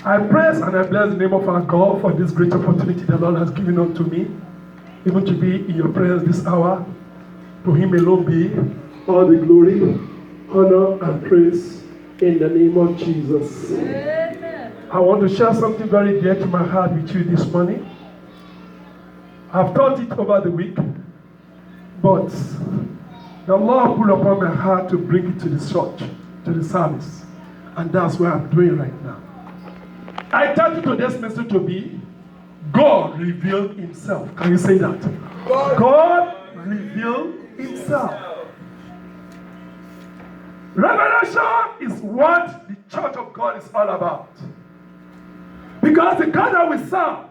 I praise and I bless the name of our God for this great opportunity the Lord has given unto me, even to be in your presence this hour. To Him alone be all the glory, honor, and praise in the name of Jesus. Amen. I want to share something very dear to my heart with you this morning. I've taught it over the week, but the Lord put upon my heart to bring it to the church, to the service, and that's what I'm doing right now. I titled today's message to be, God revealed Himself. Can you say that? God revealed Himself. Revelation is what the church of God is all about. Because the God that we serve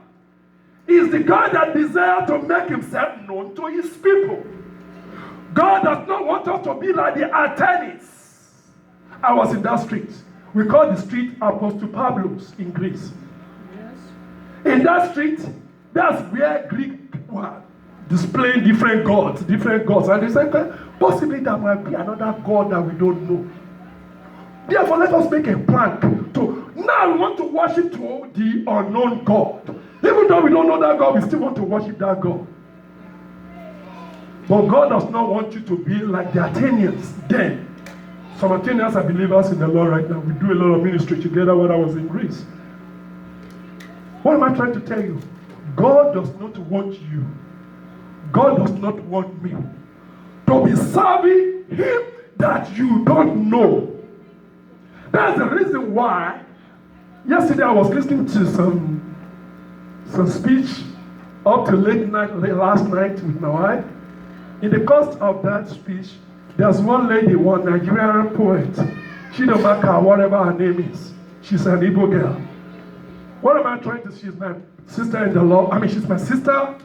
is the God that desires to make Himself known to His people. God does not want us to be like the Athenians. I was in that street. We call the street Apostle Pablos in Greece. Yes. In that street, that's where Greek were displaying different gods. And they said, possibly there might be another God that we don't know. Therefore, let us make a plan to, now we want to worship to the unknown God. Even though we don't know that God, we still want to worship that God. But God does not want you to be like the Athenians then. Some Athenians are believers in the Lord right now. We do a lot of ministry together when I was in Greece. What am I trying to tell you? God does not want you. God does not want me to be serving Him that you don't know. That's the reason why yesterday I was listening to some speech up to late last night with my wife. In the course of that speech, there's one lady, one Nigerian poet, Chidomaka, whatever her name is. She's an Igbo girl. What am I trying to say? She's my sister in the Lord. I mean, she's my sister.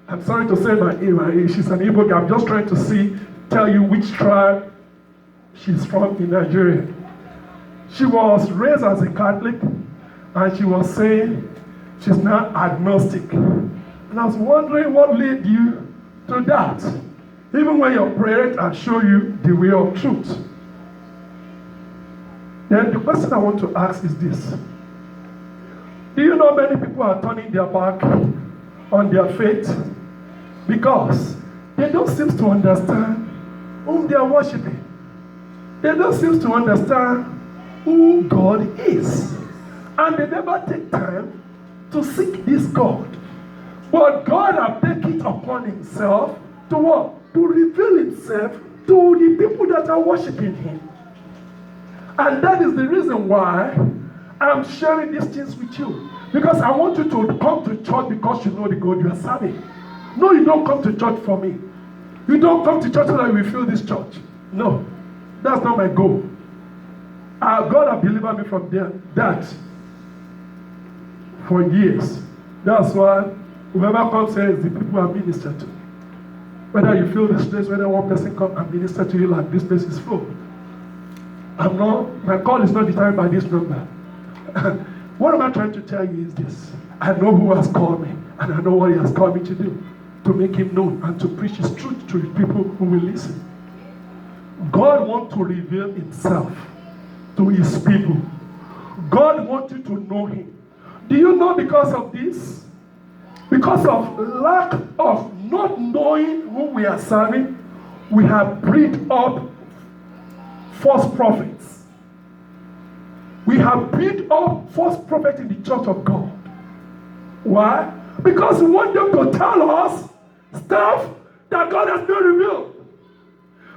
I'm sorry to say my age. She's an Igbo girl. I'm just trying to tell you which tribe she's from in Nigeria. She was raised as a Catholic, and she was saying she's now agnostic. And I was wondering what led you to that. Even when your parents are showing you the way of truth. Then the question I want to ask is this. Do you know many people are turning their back on their faith because they don't seem to understand whom they are worshiping? They don't seem to understand who God is. And they never take time to seek this God. But God has taken it upon Himself to what? To reveal Himself to the people that are worshiping Him. And that is the reason why I'm sharing these things with you. Because I want you to come to church because you know the God you are serving. No, you don't come to church for me. You don't come to church so that you will fill this church. No, that's not my goal. God has delivered me from that for years. That's why whoever comes here is the people I minister to. Whether you feel this place, whether one person come and minister to you like this place is full. My call is not determined by this number. What am I trying to tell you is this. I know who has called me, and I know what He has called me to do. To make Him known and to preach His truth to His people who will listen. God wants to reveal Himself to His people. God wants you to know Him. Do you know because of this? Because of lack of not knowing who we are serving, we have bred up false prophets. We have bred up false prophets in the church of God. Why? Because we want them to tell us stuff that God has not revealed.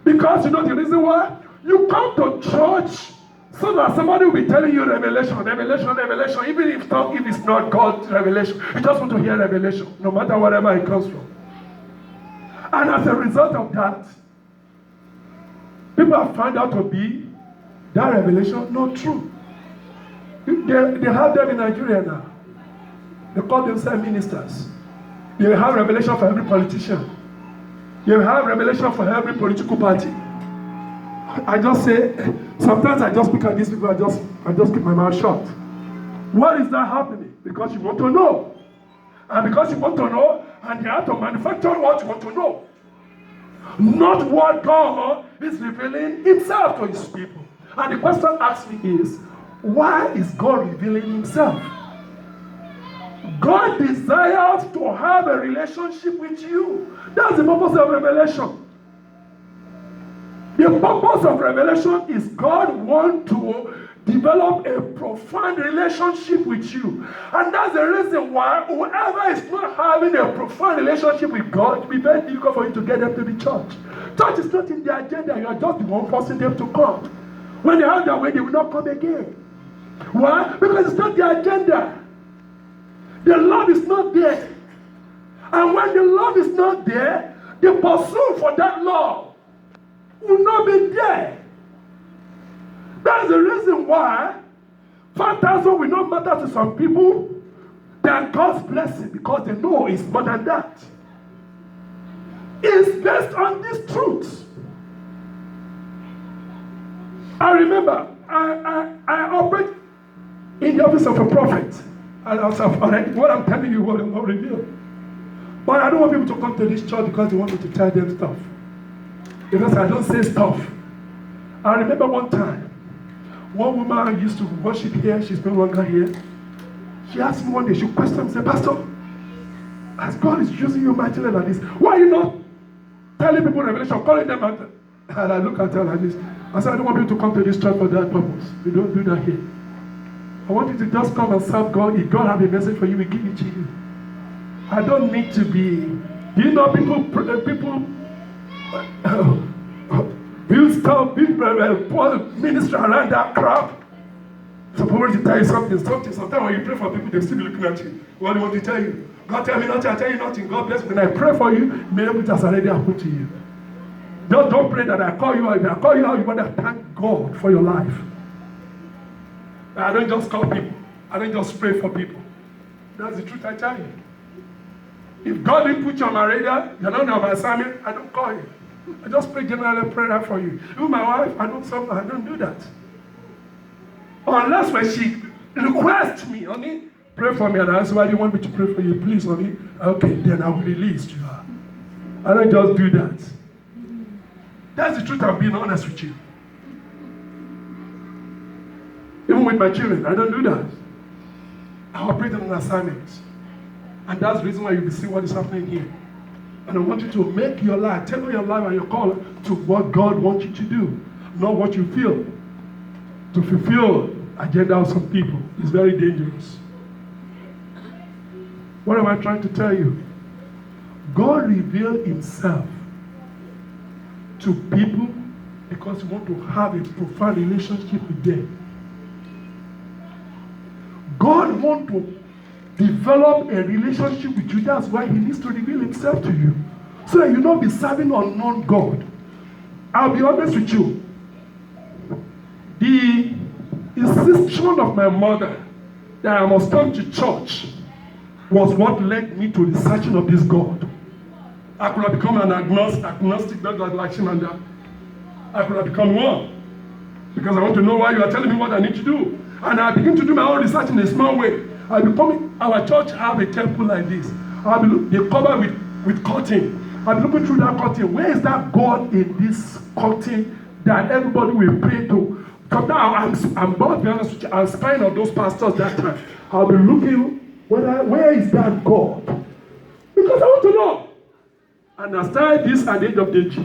Because you know the reason why? You come to church so that somebody will be telling you revelation, even if it's not God's revelation. You just want to hear revelation, no matter wherever it comes from. And as a result of that, people have found out to be that revelation not true. They have them in Nigeria now. They call themselves ministers. They have revelation for every politician. They have revelation for every political party. I just say, sometimes I just look at these people, I just keep my mouth shut. Why is that happening? Because you want to know. And because you want to know, and you have to manufacture what you want to know. Not what God is revealing Himself to His people. And the question asked me is, Why is God revealing himself? God desires to have a relationship with you. That's the purpose of revelation. The purpose of revelation is God wants to develop a profound relationship with you. And that's the reason why whoever is not having a profound relationship with God, it will be very difficult for you to get them to the church. Church is not in their agenda. You are just the one forcing them to come. When they have their way, they will not come again. Why? Because it's not their agenda. The love is not there. And when the love is not there, the pursuit for that love will not be there. That's the reason why 5,000 will not matter to some people than God's blessing, because they know it's more than that. It's based on these truths. I remember I operate in the office of a prophet. And what I'm telling you will not reveal. But I don't want people to come to this church because they want me to tell them stuff. Because I don't say stuff. I remember one time, one woman used to worship here, she's no longer here. She asked me one day, she questioned me, said, Pastor, as God is using you mightily like this, why are you not telling people revelation, calling them out? And I look at her like this. I said, I don't want people to come to this church for that purpose. We don't do that here. I want you to just come and serve God. If God has a message for you, we give it to you. I don't need to be. Do you know people build stuff, build ministry around that crap? Suppose to tell you something. Sometimes when you pray for people, they still be looking at you. What do you want to tell you? God tell me nothing, I tell you nothing. God bless me. When I pray for you, maybe it has already happened to you. Just don't pray that I call you out. If I call you out, you want to thank God for your life. I don't just call people. I don't just pray for people. That's the truth I tell you. If God didn't put you on my radar, you're not on my assignment, I don't call you. I just pray general prayer for you. Even my wife, I don't do that. Unless when she requests me, honey, pray for me, and I ask, why do you want me to pray for you? Please, honey. Okay, then I will release you. I don't just do that. That's the truth. I'm being honest with you. Even with my children, I don't do that. I operate on an assignment. And that's the reason why you'll be seeing what is happening here. And I want you to make your life, tailor your life and your call to what God wants you to do, not what you feel. To fulfill agenda of some people is very dangerous. What am I trying to tell you? God revealed himself to people because he wants to have a profound relationship with them. God wants to develop a relationship with you. That's why he needs to reveal himself to you. So that you not be serving unknown God. I'll be honest with you. The insistence of my mother that I must come to church was what led me to the searching of this God. I could have become an agnostic God like Shimanda. I could have become one. Because I want to know why you are telling me what I need to do. And I begin to do my own research in a small way. Our church have a temple like this. They cover with curtain. I'll be looking through that curtain. Where is that God in this curtain that everybody will pray to? So now I'm about to be honest with you, I'm spying on those pastors that time. I'll be looking, where is that God? Because I want to know. And I started this at the age of the age.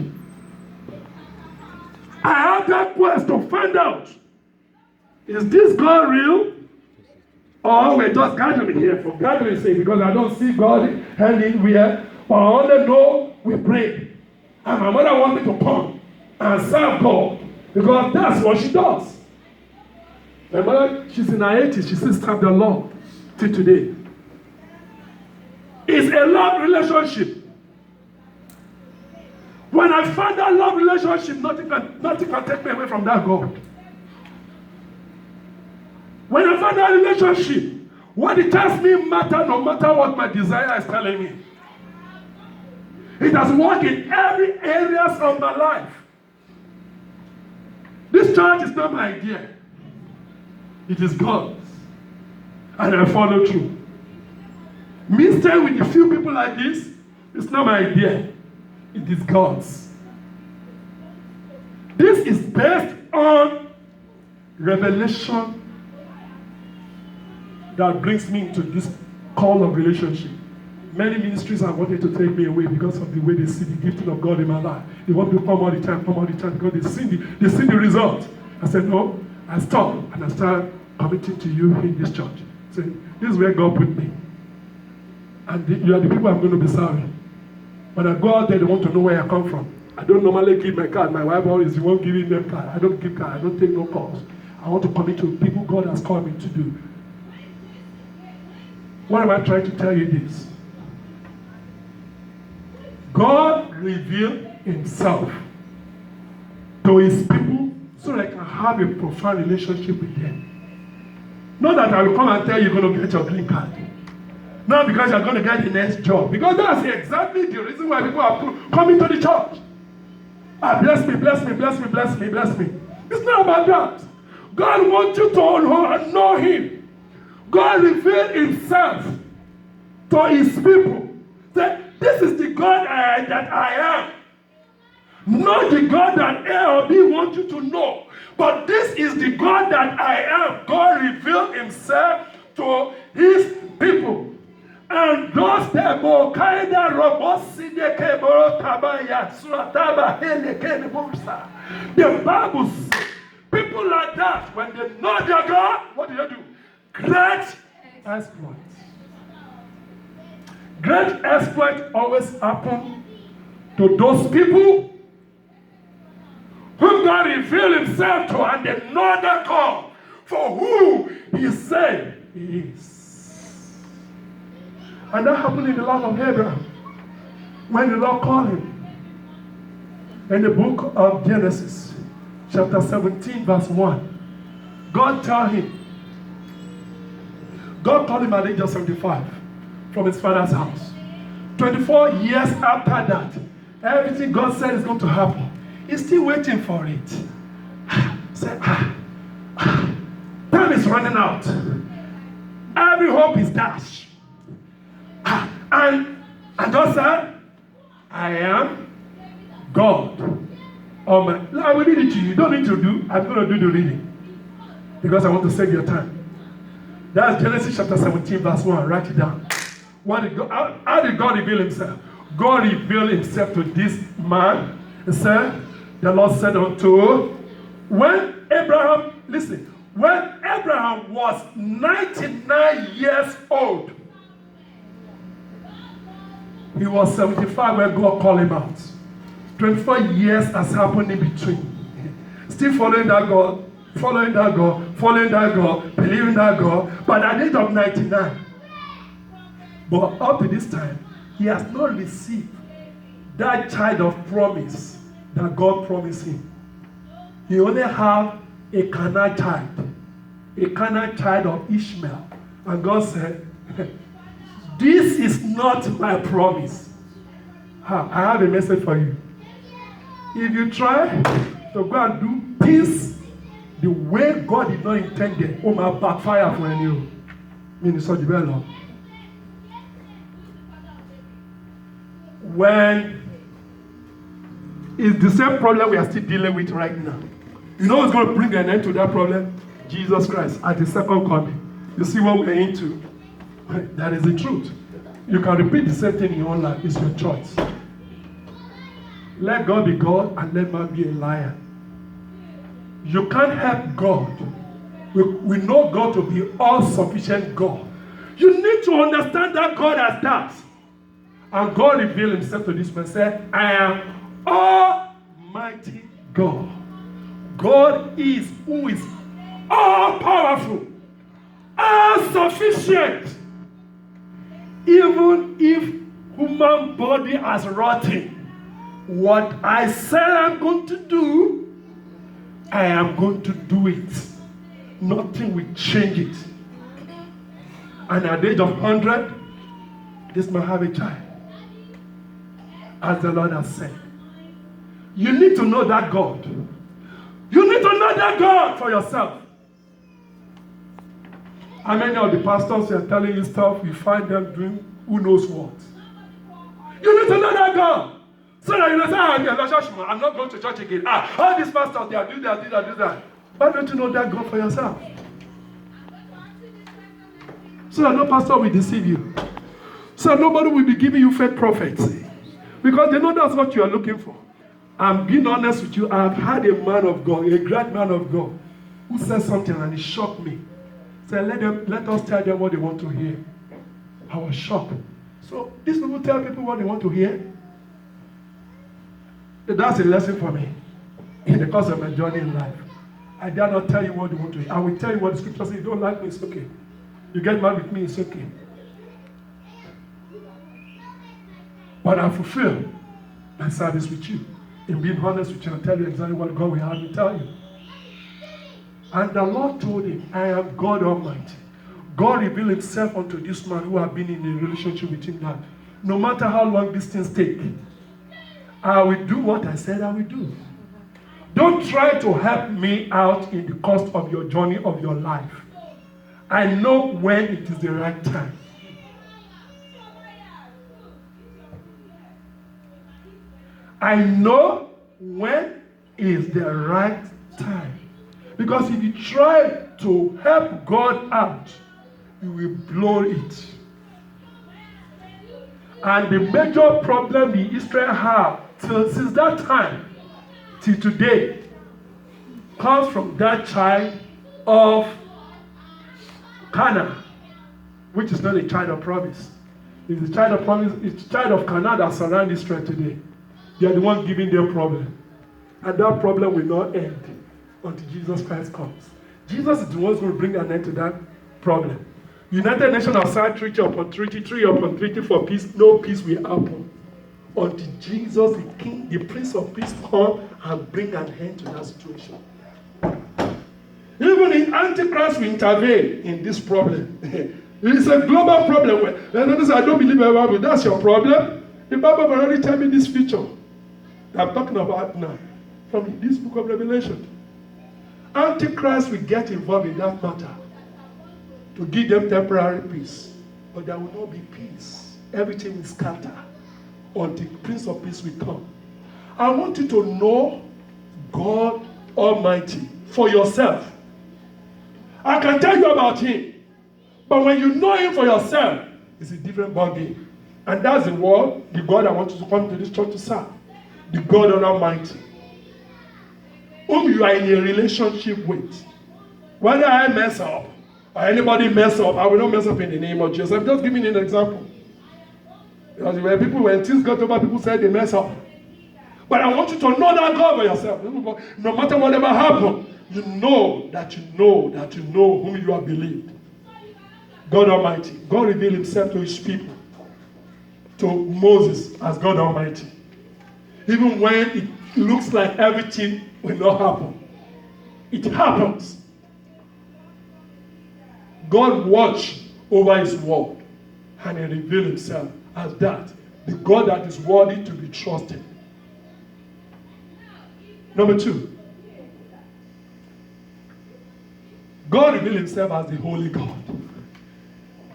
I have that quest to find out, is this God real? Or we're just gathering here for gathering's sake, because I don't see God anywhere. But I want to know we pray. And my mother wants me to come and serve God, because that's what she does. My mother, she's in her 80s, she still serves the Lord till today. It's a love relationship. When I find that love relationship, nothing can take me away from that God. When I find that relationship, what it tells me matter no matter what my desire is telling me. It has worked in every area of my life. This church is not my idea. It is God's. And I follow through. Me staying with a few people like this, it's not my idea. It is God's. This is based on revelation that brings me into this call of relationship. Many ministries are wanting to take me away because of the way they see the gifting of God in my life. They want to come all the time, because they see the result. I said, no, I stopped and I started committing to you in this church. Say, this is where God put me. And you are the people I'm going to be serving. When I go out there, they want to know where I come from. I don't normally give my card. My wife always is the one giving them card. I don't give card. I don't take no calls. I want to commit to people God has called me to do. What am I trying to tell you this? God revealed himself to his people so that I can have a profound relationship with them. Not that I will come and tell you you're going to get your green card. Not because you're going to get the next job. Because that's exactly the reason why people are coming to the church. Bless me, bless me, bless me, bless me, bless me. It's not about that. God wants you to know him. God revealed himself to his people. Say, this is the God that I am. Not the God that A or B wants you to know. But this is the God that I am. God revealed himself to his people. And those the Bible says, people like that, when they know their God, what do? Great exploits. Great exploits always happen to those people whom God revealed himself to, and they know their God for who he said he is. And that happened in the life of Abraham when the Lord called him. In the book of Genesis, chapter 17, verse 1, God called him at the age of 75 from his father's house. 24 years after that, everything God said is going to happen. He's still waiting for it. Say, time is running out. Every hope is dashed. And God said, I am God. I will read it to you. You don't need to do. I'm going to do the reading because I want to save your time. That's Genesis chapter 17, verse 1. Write it down. How did God reveal himself? God revealed himself to this man. He said, the Lord said unto, when Abraham was 99 years old, he was 75 when God called him out. 24 years has happened in between. Still following that God, believing that God, but at the age of 99. But up to this time, he has not received that child of promise that God promised him. He only have a Canaanite child of Ishmael. And God said, this is not my promise. I have a message for you. If you try to go and do things the way God did not intend it, it might backfire for you. When it's the same problem we are still dealing with right now. You know what's going to bring an end to that problem? Jesus Christ at the second coming. You see what we're into? That is the truth. You can repeat the same thing in your own life. It's your choice. Let God be God and let man be a liar. You can't help God. We know God to be all-sufficient God. You need to understand that God has that. And God revealed himself to this man and said, I am Almighty God. God is who is all-powerful, all-sufficient. Even if human body has rotten, what I said I'm going to do, I am going to do it. Nothing will change it. And at the age of 100, this man have a child. As the Lord has said. You need to know that God. You need to know that God for yourself. How many of the pastors who are telling you stuff, you find them doing who knows what? You need to know that God. So that you don't say, I'm not going to church again. All these pastors, they are doing that, do that. Why don't you know that God for yourself? So that no pastor will deceive you. So that nobody will be giving you fake prophecy. Because they know that's what you are looking for. I'm being honest with you. I've had a man of God, a great man of God, who said something and it shocked me. He said, let us tell them what they want to hear. I was shocked. So these people tell people what they want to hear. That's a lesson for me in the course of my journey in life. I dare not tell you what you want to hear. I will tell you what the scripture says. You don't like me, it's okay. You get mad with me, it's okay. But I fulfill my service with you. In being honest with you, I'll tell you exactly what God will have me tell you. And the Lord told him, I am God Almighty. God revealed himself unto this man who had been in a relationship with him that no matter how long these things take, I will do what I said I will do. Don't try to help me out in the course of your journey of your life. I know when it is the right time. I know when is the right time. Because if you try to help God out, you will blow it. And the major problem the Israel have since that time till today comes from that child of Canaan, which is not a child of promise. It's a child of promise, it's a child of Canaan that surrounds Israel today. They are the ones giving their problem. And that problem will not end until Jesus Christ comes. Jesus is the one who's going to bring an end to that problem. United Nations have signed treaty upon treaty for peace. No peace will happen until Jesus, the King, the Prince of Peace, come and bring an end to that situation. Even in Antichrist will intervene in this problem. It's a global problem. When I don't believe in the Bible, that's your problem. The Bible already tell me this feature that I'm talking about now from this book of Revelation. Antichrist will get involved in that matter to give them temporary peace. But there will not be peace. Everything will scatter until Prince of Peace will come. I want you to know God Almighty for yourself. I can tell you about him. But when you know him for yourself, it's a different ballgame. And that's the word, the God I want you to come to this church to serve. The God Almighty. Whom you are in a relationship with. Whether I mess up, or anybody mess up, I will not mess up in the name of Jesus. I'm just giving you an example. Because when things got over, people said they mess up. But I want you to know that God for yourself. No matter whatever happens, you know that you know whom you have believed. God Almighty. God revealed himself to his people. To Moses as God Almighty. Even when it looks like everything will not happen. It happens. God watched over his word and he revealed himself as that. The God that is worthy to be trusted. Number 2. God revealed himself as the holy God.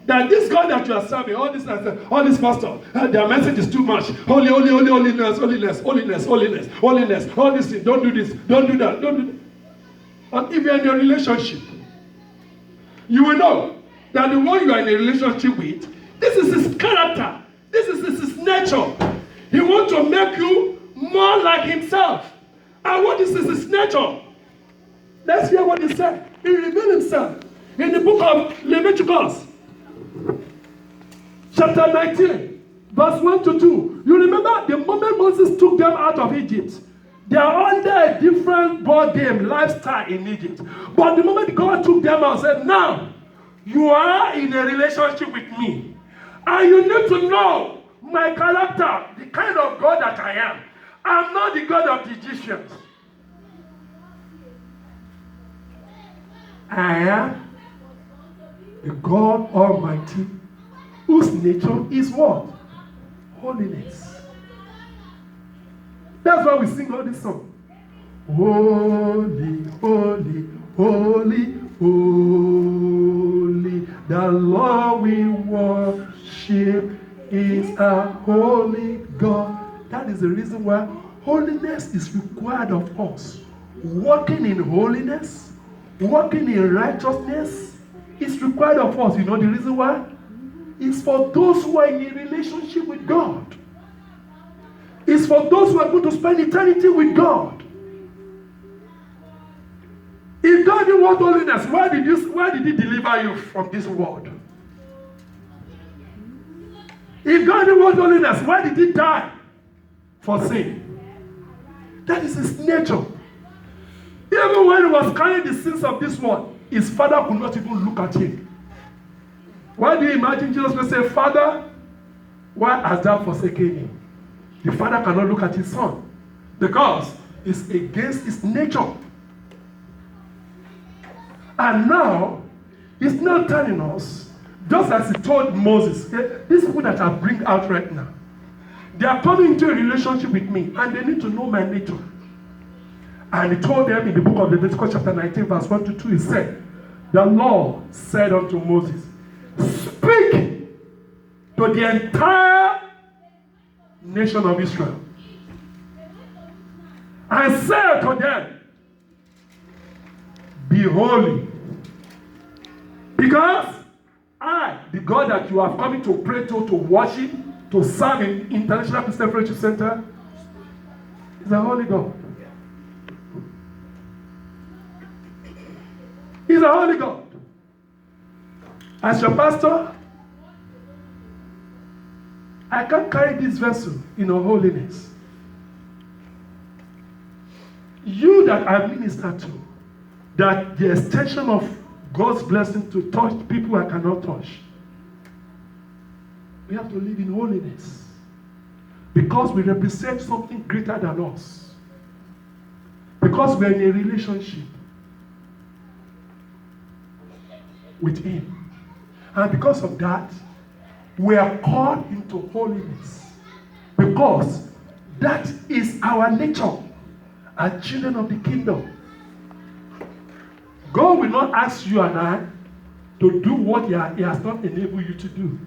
That this God that you are serving, all this pastor, their message is too much. Holy, holy, holy, holiness, holiness, holiness, holiness, holiness, all this thing. Don't do this, don't do that, don't do that. And if you're in a relationship, you will know that the one you are in a relationship with, this is his character. This is his nature. He wants to make you more like himself. And what is his nature? Let's hear what he said. He revealed himself in the book of Leviticus. Chapter 19, verse 1 to 2. You remember the moment Moses took them out of Egypt, they are under a different ball game lifestyle in Egypt. But the moment God took them out, said, now, you are in a relationship with me. And you need to know my character, the kind of God that I am. I'm not the God of the Egyptians. I am the God Almighty, whose nature is what? Holiness. That's why we sing all this song. Holy, holy, holy, holy. The Lord we worship is a holy God. That is the reason why holiness is required of us. Walking in holiness, walking in righteousness, It's required of us. You know the reason why? It's for those who are in a relationship with God. It's for those who are going to spend eternity with God. If God didn't want holiness, why did He deliver you from this world? If God didn't want holiness, why did He die for sin? That is His nature. Even when He was carrying the sins of this world, His Father could not even look at Him. Why do you imagine Jesus will say, Father, why hast thou forsaken me? The Father cannot look at His Son because it's against His nature. And now, He's not telling us, just as He told Moses, these people that I bring out right now, they are coming into a relationship with me and they need to know my nature. And He told them in the book of Leviticus chapter 19 verse 1 to 2, He said, the Lord said unto Moses, speak to the entire nation of Israel and say to them, be holy, because I, the God that you have come to pray to worship, to serve in International Christian Fellowship Center, is a holy God. He's a holy God. As your pastor, I can't carry this vessel in holiness. You that I minister to, that the extension of God's blessing to touch people I cannot touch. We have to live in holiness because we represent something greater than us. Because we are in a relationship with Him. And because of that, we are called into holiness. Because that is our nature as children of the kingdom. God will not ask you and I to do what He has not enabled you to do.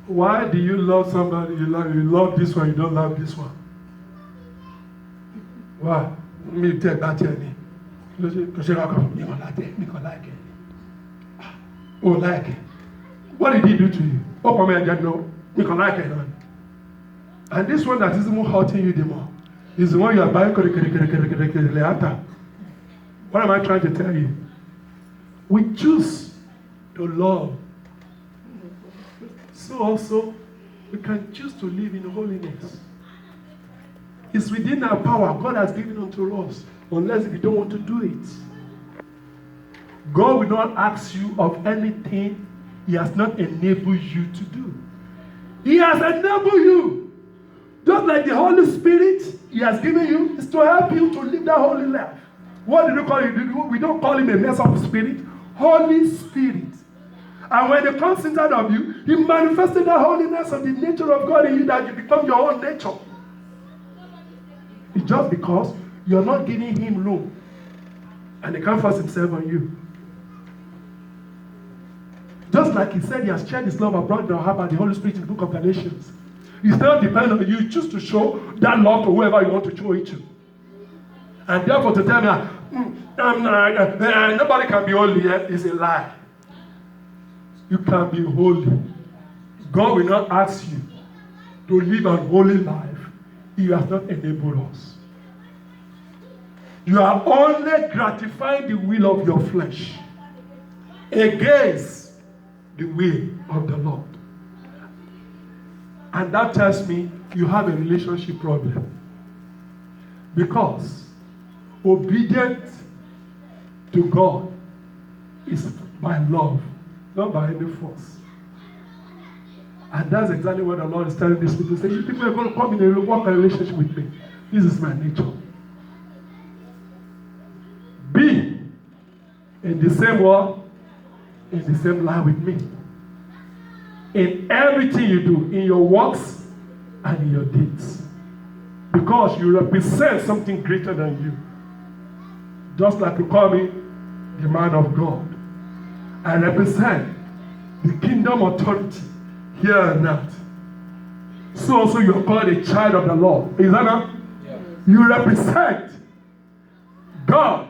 Why do you love somebody? You love this one, you don't love this one. Why? Me take that journey. Oh, like it. What did He do to you? Oh, come here, Jack, no. You can like it. And this one that is even hurting you the more is the one you are buying after. What am I trying to tell you? We choose to love. So also, we can choose to live in holiness. It's within our power. God has given unto us, unless we don't want to do it. God will not ask you of anything He has not enabled you to do. He has enabled you. Just like the Holy Spirit He has given you is to help you to live that holy life. What do you call it? We don't call Him a mess of spirit. Holy Spirit. And when He comes inside of you, He manifested the holiness of the nature of God in you, that you become your own nature. It's just because you're not giving Him room. And He can't force Himself on you. Just like He said He has shared His love abroad in our heart by the Holy Spirit in the book of Galatians. It's not dependent on you. You choose to show that love to whoever you want to show it to. And therefore to tell me, nobody can be holy is a lie. You can be holy. God will not ask you to live an holy life. He has not enabled us. You are only gratifying the will of your flesh against the will of the Lord. And that tells me you have a relationship problem. Because obedience to God is by love, not by any force. And that's exactly what the Lord is telling these people. Say, you people are going to come in and work a relationship with me. This is my nature. Be in the same world, in the same line with me. In everything you do, in your works and in your deeds. Because you represent something greater than you. Just like you call me the man of God. I represent the kingdom authority here and earth. So also you are called a child of the Lord. Is that not? Yeah. You represent God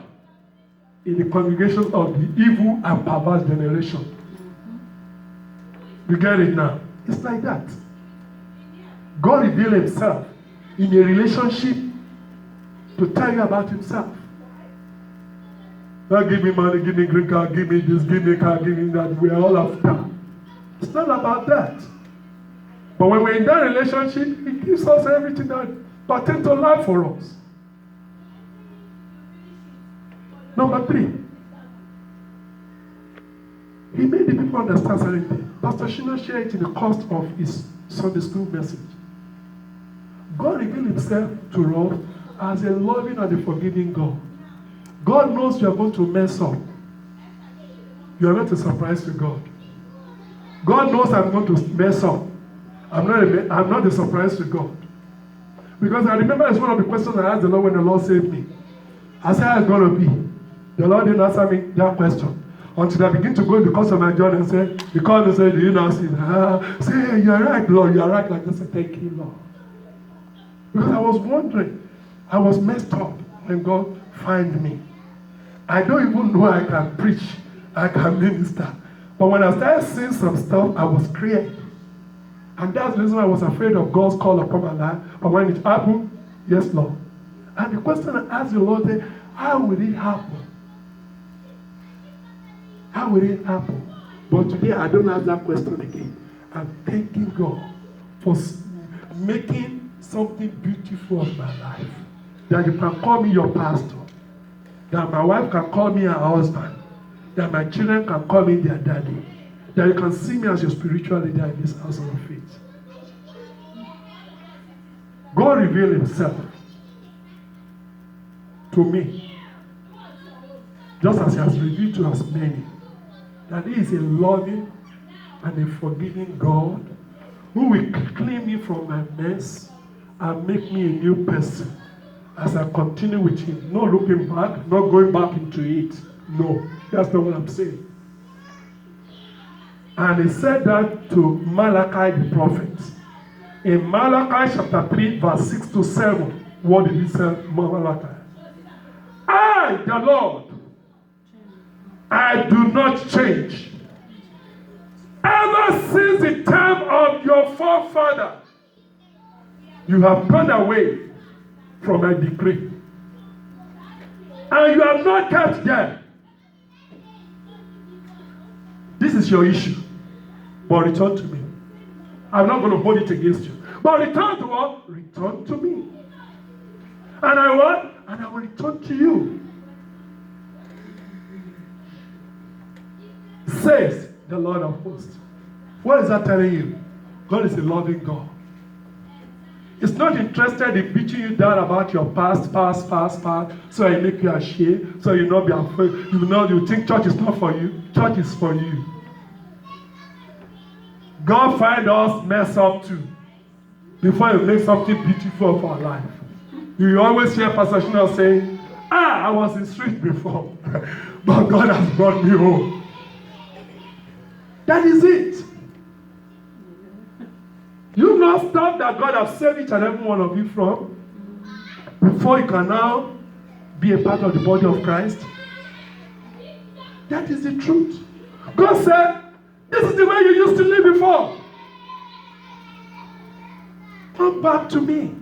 in the congregation of the evil and perverse generation. You get it now? It's like that. God revealed himself in a relationship to tell you about himself. Not give me money, give me green card, give me this, give me car, give me that. We are all after. It's not about that. But when we're in that relationship, he gives us everything that pertains to life for us. Number 3. He made the people understand certain things. Pastor Shino shared it in the course of his Sunday school message. God revealed himself to us as a loving and a forgiving God. God knows you are going to mess up. You are not a surprise to God. God knows I'm going to mess up. I'm not a surprise to God. Because I remember it's one of the questions I asked the Lord when the Lord saved me. I said, how it's going to be? The Lord didn't answer me that question. Until I begin to go in the course of my journey and say, because they said, do you not see? Say, you're right, Lord, you're right. Like this, I thank you, Lord. Because I was wondering, I was messed up when God found me. I don't even know I can preach, I can minister. But when I started seeing some stuff, I was scared. And that's the reason why I was afraid of God's call upon my life. But when it happened, yes, Lord. And the question I asked the Lord is, how will it happen? How will it happen? But today I don't ask that question again. I'm thanking God for making something beautiful of my life. That you can call me your pastor. That my wife can call me her husband. That my children can call me their daddy. That you can see me as your spiritual leader in this house of faith. God revealed himself to me, just as he has revealed to us many, that he is a loving and a forgiving God who will clean me from my mess and make me a new person as I continue with him. No looking back, not going back into it. No, that's not what I'm saying. And he said that to Malachi the prophet. In Malachi chapter 3, verse 6 to 7, what did he say, Malachi? I, the Lord, I do not change. Ever since the time of your forefather, you have gone away from my decree. And you have not kept them. This is your issue. But return to me. I'm not going to hold it against you. But return to what? Return to me. And I what? And I will return to you. Says the Lord of hosts. What is that telling you? God is a loving God. He's not interested in beating you down about your past, so he make you ashamed, so you not be afraid. You think church is not for you. Church is for you. God find us mess up too before he makes something beautiful of our life. You always hear Pastor Shino saying, I was in street before, but God has brought me home. That is it. You know stuff that God has saved each and every one of you from before you can now be a part of the body of Christ. That is the truth. God said, this is the way you used to live before. Come back to me.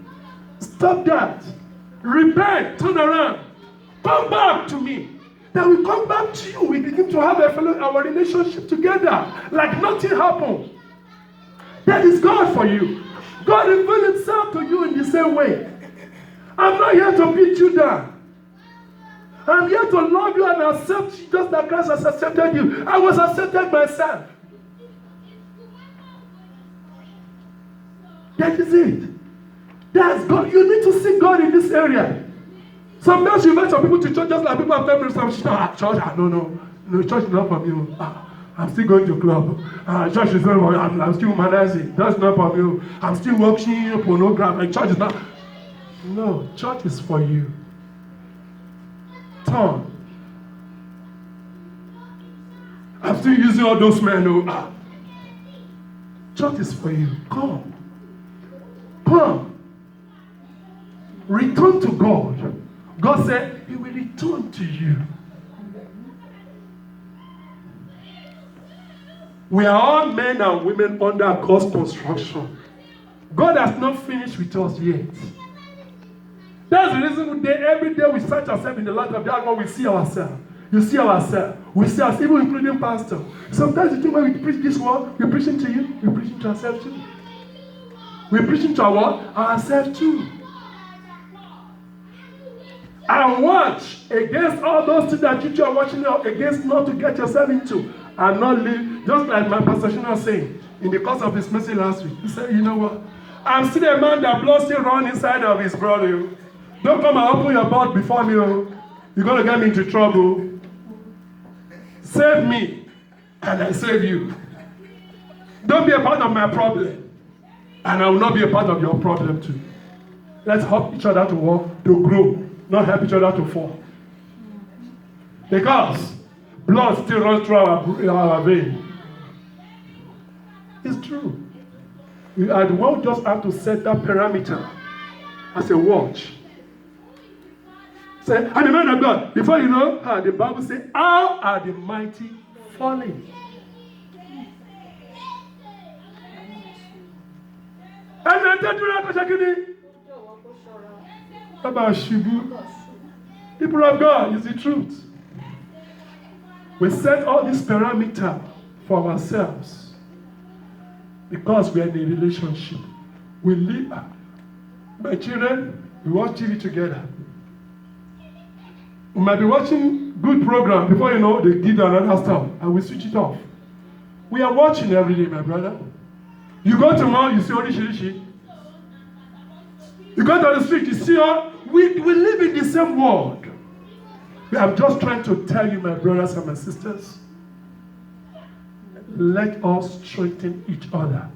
Stop that. Repent. Turn around. Come back to me. Then we come back to you. We begin to have our relationship together like nothing happened. That is God for you. God revealed himself to you in the same way. I'm not here to beat you down. I'm here to love you and accept you just like Christ has accepted you. I was accepted myself. That is it. That's God. You need to see God in this area. Sometimes you invite some people to church just like people have told me some church. No, church is not for me. I'm still going to club. Church is not for me. I'm still humanizing. That's not for me. I'm still watching pornography. Church is not. No, church is for you. Turn. I'm still using all those men. Church is for you. Come. Return to God. God said he will return to you. We are all men and women under God's construction. God has not finished with us yet. That's the reason every day we search ourselves in the light of God, we see ourselves. You see ourselves. We see us, even including pastor. Sometimes you think when we preach this word, we're preaching to you, we're preaching to ourselves too. We're preaching to ourselves too. And watch against all those things that you are watching against, not to get yourself into and not live. Just like my pastor Shina was saying in the course of his message last week. He said, you know what? I'm still a man that blood still run inside of his brother. Don't come and open your mouth before me. You're going to get me into trouble. Save me, and I save you. Don't be a part of my problem, and I will not be a part of your problem too. Let's help each other to walk, to grow, not help each other to fall. Because blood still runs through our vein. It's true. We won't just have to set that parameter as a watch. Say, I'm a man of God. Before you know, the Bible says, how are the mighty falling? People of God, is the truth. We set all this parameter for ourselves because we are in a relationship. We live. My children, we watch TV together. We might be watching good program before you know they give another stuff and we switch it off. We are watching every day, my brother. You go to mall, you see Orishirishi. You go to the street, you see all. We live in the same world. I'm just trying to tell you, my brothers and my sisters, let us strengthen each other.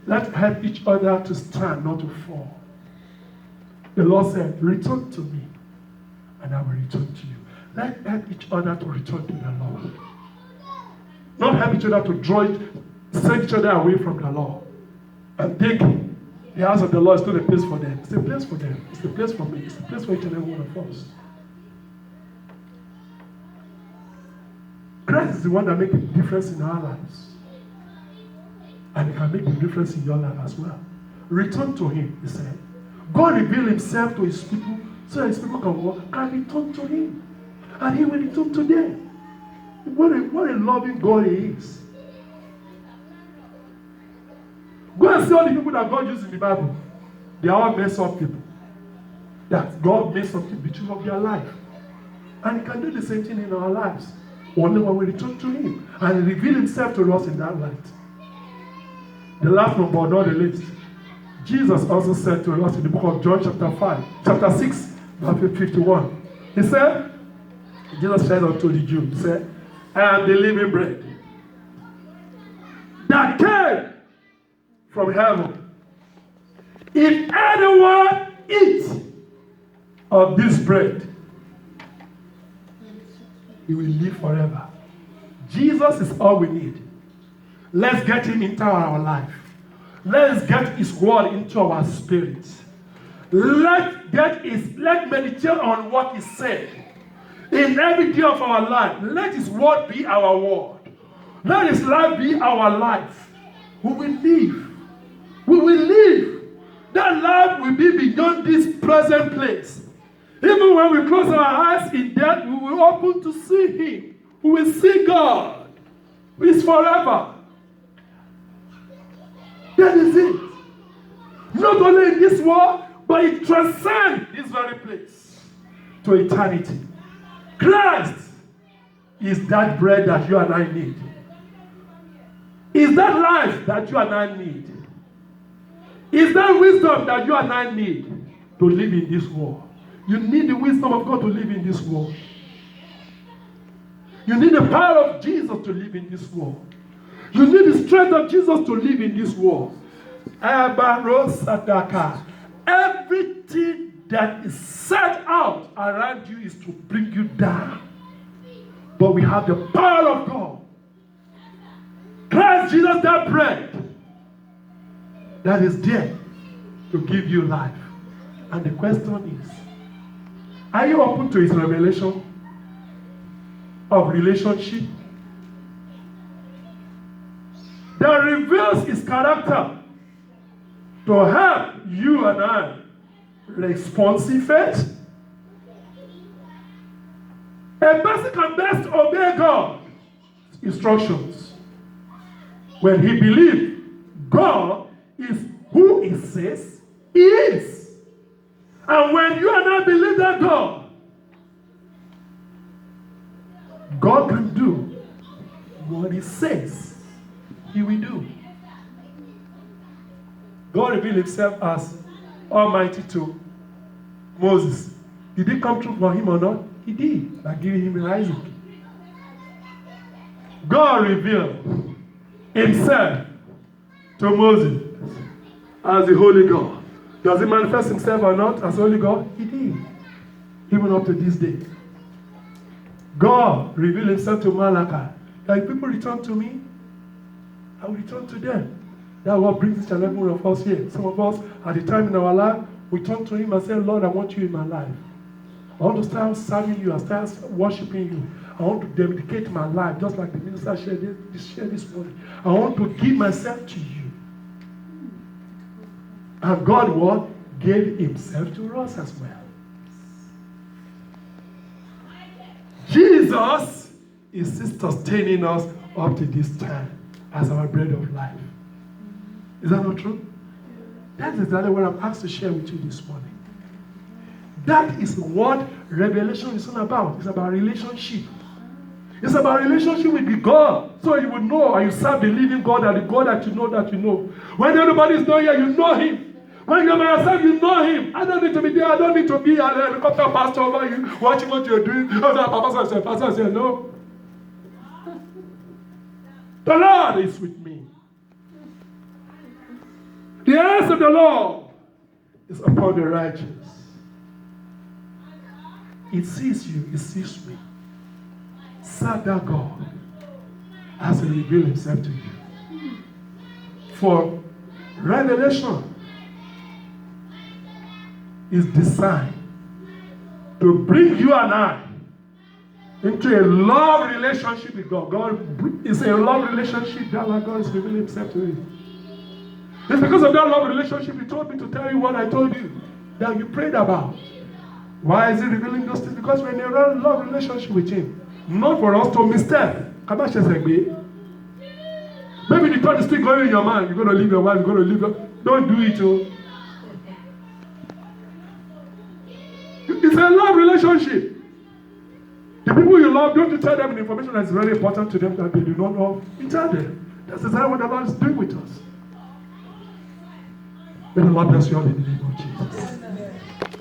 Let's help each other to stand, not to fall. The Lord said, return to me, and I will return to you. Let's help each other to return to the Lord. Not help each other to send each other away from the Lord. And take the house of the Lord is not a place for them. It's a place for them. It's a place for me. It's a place for each and every one of us. Christ is the one that makes a difference in our lives. And he can make a difference in your life as well. Return to him, he said. God revealed himself to his people so that his people can return to him. And he will return to them. What a loving God he is. Go and see all the people that God used in the Bible. They are all messed up people. That God made something between of their life. And he can do the same thing in our lives. Only when we return to him and reveal himself to us in that light. The last one, but not the least. Jesus also said to us in the book of John chapter 6, verse 51. He said, Jesus said unto the Jews, he said, I am the living bread that came from heaven. If anyone eats of this bread, he will live forever. Jesus is all we need. Let's get him into our life. Let's get his word into our spirit. Let's meditate on what he said. In every day of our life, let his word be our word. Let his life be our life. We will live. We will live. That life will be beyond this present place. Even when we close our eyes in death, we will open to see him. We will see God. Who is forever. That is it. Not only in this world, but it transcends this very place to eternity. Christ is that bread that you and I need. Is that life that you and I need. Is that wisdom that you and I need to live in this world. You need the wisdom of God to live in this world. You need the power of Jesus to live in this world. You need the strength of Jesus to live in this world. Everything that is set out around you is to bring you down. But we have the power of God. Christ Jesus, that bread that is there to give you life. And the question is, are you open to his revelation of relationship? that reveals his character to help you and I responsive faith. A person can best obey God's instructions when he believes God is who he says he is. And when you and I believe that God can do what he says he will do. God revealed himself as Almighty to Moses. Did it come true for him or not? He did, by giving him Isaac. God revealed himself to Moses as the Holy God. Does he manifest himself or not as Holy God? He did. Even up to this day. God revealed himself to Malachi. That if people return to me, I will return to them. That's what brings each and every one of us here. Some of us, at the time in our life, we turn to him and say, Lord, I want you in my life. I want to start serving you. I start worshiping you. I want to dedicate my life, just like the minister shared this morning. I want to give myself to you. And God what? Gave himself to us as well. Jesus is still sustaining us up to this time as our bread of life. Is that not true? That's exactly what I'm asked to share with you this morning. That is what Revelation is all about. It's about relationship. It's about relationship with God. So you will know and you serve the living God and the God that you know. When everybody is not here, you know him. When you're by yourself, you know him. I don't need to be there. I don't need to be a helicopter pastor over you, watching what you're doing. Pastor said, no. The Lord is with me. The eyes of the Lord is upon the righteous. It sees you, it sees me. Serve that God as he reveals himself to you. For revelation is designed to bring you and I into a love relationship with God. God is a love relationship that God is revealing himself to you. It's because of that love relationship he told me to tell you what I told you that you prayed about. Why is he revealing those things? Because we're in a love relationship with him. Not for us to mistake. Maybe the thought is still going in your mind. You're going to leave your wife, you're going to leave your... Don't do it, oh. It's a love relationship. The people you love, don't you tell them the information that is very important to them that they do not know. You tell them. That's exactly what the Lord is doing with us. May the Lord bless you all in the name of Jesus.